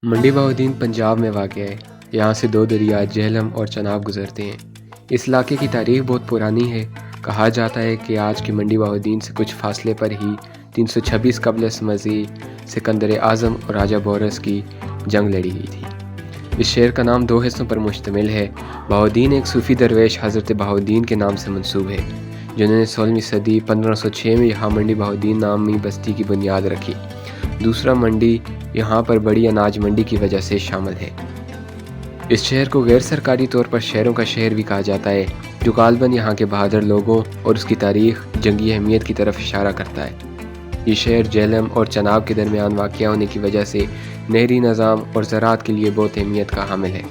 منڈی بہاؤالدین پنجاب میں واقع ہے۔ یہاں سے دو دریا جہلم اور چناب گزرتے ہیں۔ اس علاقے کی تاریخ بہت پرانی ہے۔ کہا جاتا ہے کہ آج کی منڈی بہاؤالدین سے کچھ فاصلے پر ہی 326 قبل مسیح سکندر اعظم اور راجہ بورس کی جنگ لڑی گئی تھی۔ اس شہر کا نام دو حصوں پر مشتمل ہے۔ بہاؤالدین ایک صوفی درویش حضرت بہاؤالدین کے نام سے منسوب ہے، جنہوں نے 16ویں صدی 1506 میں یہاں منڈی بہاؤالدین نامی بستی کی بنیاد رکھی۔ دوسرا منڈی یہاں پر بڑی اناج منڈی کی وجہ سے شامل ہے۔ اس شہر کو غیر سرکاری طور پر شہروں کا شہر بھی کہا جاتا ہے، جو غالباً یہاں کے بہادر لوگوں اور اس کی تاریخ جنگی اہمیت کی طرف اشارہ کرتا ہے۔ یہ شہر جہلم اور چناب کے درمیان واقع ہونے کی وجہ سے نہری نظام اور زراعت کے لیے بہت اہمیت کا حامل ہے۔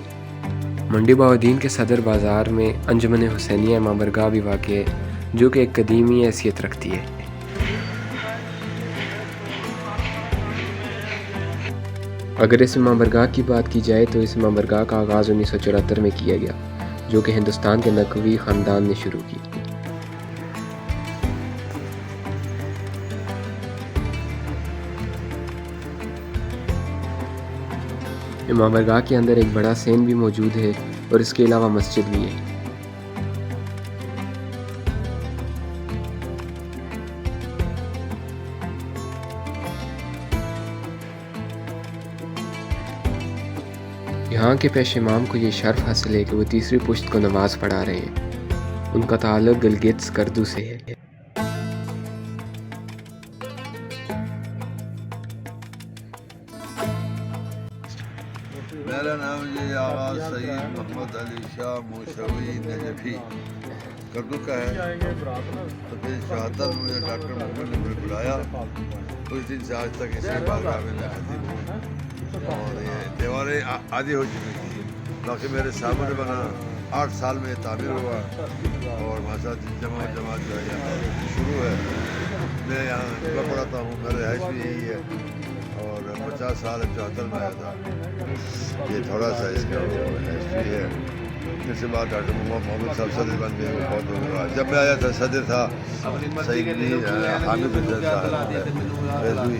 منڈی بہاؤالدین کے صدر بازار میں انجمن حسینیہ امام بارگاہ بھی واقع ہے، جو کہ ایک قدیمی حیثیت رکھتی ہے۔ اگر اس امام بارگاہ کی بات کی جائے تو اس امام بارگاہ کا آغاز 1974 میں کیا گیا، جو کہ ہندوستان کے نقوی خاندان نے شروع کی۔ امام بارگاہ کے اندر ایک بڑا سین بھی موجود ہے اور اس کے علاوہ مسجد بھی ہے۔ یہاں کے پیش امام کو یہ شرف حاصل ہے کہ وہ تیسری پشت کو نماز پڑھا رہے ہیں۔ ان کا تعلق گلگت سکردو سے ہے۔ میرا نام جی آغا سعید محمد علی شاہ موشوی نجفی کردو کا ہے۔ تو پھر 74 میں مجھے ڈاکٹر محمد نے مجھے بلایا، اس دن سے آج تک اسی بارگاہ میں میں خطیب ہوں، اور یہ دیواریں آدھی ہو چکی تھی، باقی میرے سامنے بنا 8 سال میں تعمیر ہوا، اور ماشاء جماعت جو ہے یہاں شروع ہے۔ میں یہاں پڑھاتا ہوں، میرا رہائش بھی یہی ہے، اور 50 سال 74 میں آیا تھا۔ یہ تھوڑا سا اس کا ہسٹری ہے۔ اس کے بعد ڈاکٹر محمد صاحب صدر بن گئے، وہ بہت ہوا۔ جب میں آیا تھا صدر تھا سعید حامد بن صاحب،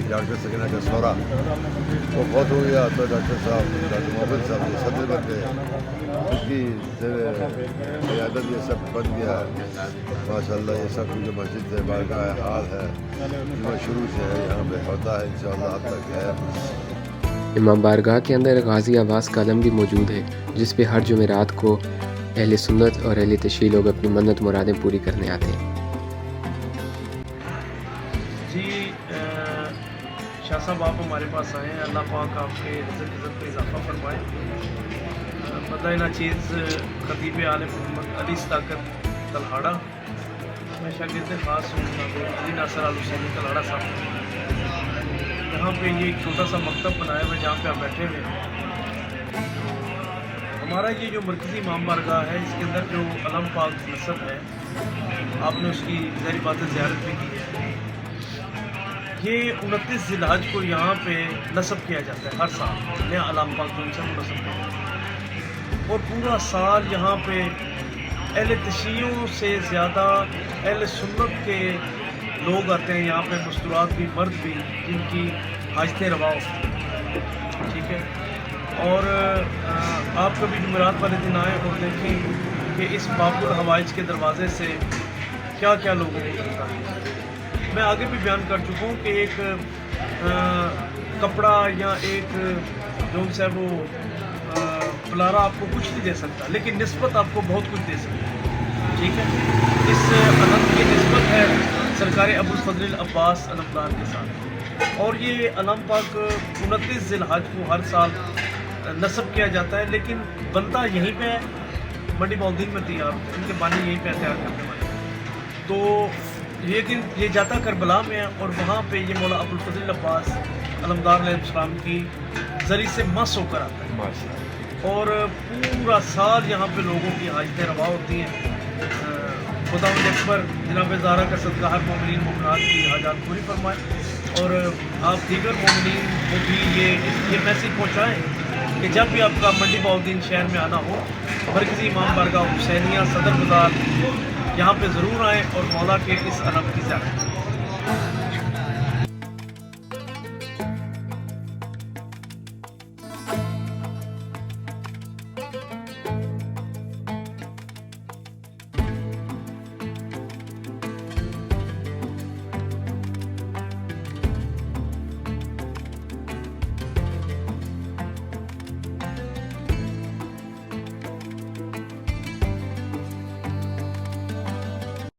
ڈاکٹر سکینہ کا سورا، وہ بہت ہو گیا تو ڈاکٹر صاحب ڈاکٹر محمد صاحب یہ صدر بن گئے۔ اس کی قیادت یہ سب بن گیا ماشاء اللہ۔ یہ سب جو مسجد ہے، بارگاہ حال ہے، جو شروع سے ہے یہاں پہ ہوتا ہے، انشاءاللہ اب تک ہے۔ امام بارگاہ کے اندر غازی عباس کا علم بھی موجود ہے، جس پہ ہر جمعرات کو اہل سنت اور اہل تشیع لوگ اپنی منت مرادیں پوری کرنے آتے ہیں۔ جی شاہ صاحب آپ ہمارے پاس آئے ہیں، اللہ پاک آپ کے عزت میں اضافہ فرمائے۔ بدلہ ناچیز خطیب عالم محمد علی صداقت تلہاڑا، میں شاگرد خاص ہوں علی ناصر آل حسینی تلہاڑا صاحب۔ یہاں پہ یہ ایک چھوٹا سا مکتب بنایا ہوا ہے جہاں پہ آپ بیٹھے ہوئے ہیں۔ ہمارا یہ جو مرکزی امام بارگاہ ہے، اس کے اندر جو علم پاک نصب ہے، آپ نے اس کی ظاہری بات زیارت بھی کی ہے۔ یہ 29 ذی الحج کو یہاں پہ نصب کیا جاتا ہے، ہر سال نیا علم پاک جو ان سے نصب کیا جاتا ہے، اور پورا سال یہاں پہ اہل تشیعوں سے زیادہ اہل سنت کے لوگ آتے ہیں۔ یہاں پہ مستورات بھی، مرد بھی، جن کی حاجتیں روا ہوتی ہیں، ٹھیک ہے۔ اور آپ کبھی جمعرات والے دن آئیں اور دیکھیں کہ اس باب الحوائج کے دروازے سے کیا کیا لوگوں کو ملتا ہے۔ میں آگے بھی بیان کر چکا ہوں کہ ایک کپڑا یا ایک جو ہے وہ پلارا آپ کو کچھ نہیں دے سکتا، لیکن نسبت آپ کو بہت کچھ دے سکتا ہے، ٹھیک ہے۔ اس علم کی نسبت ہے سرکار ابو الفضل العباس علمدار کے ساتھ، اور یہ علم پاک 29 ذی الحج کو ہر سال نصب کیا جاتا ہے، لیکن بنتا یہیں پہ ہے، منڈی بہاؤالدین میں تیار ہوتا ہے، ان کے بانی یہیں پہ تیار کرنے والے۔ تو لیکن یہ جاتا کربلا میں ہے، اور وہاں پہ یہ مولا ابو الفضل العباس علمدار علیہ السلام کی ذریعے سے مس ہو کر آتا ہے، اور پورا سال یہاں پہ لوگوں کی حاجتیں روا ہوتی ہیں۔ خداوند اکبر جناب زہرا کا صدقہ ہر مومنین مومنات کی حاجات پوری فرمائے، اور آپ دیگر مومنین کو بھی یہ میسیج پہنچائیں کہ جب بھی آپ کا منڈی بہاؤالدین شہر میں آنا ہو، مرکزی امام بارگاہ حسینیہ صدر بازار یہاں پہ ضرور آئیں اور مولا کے اس علم کی زیارت کریں۔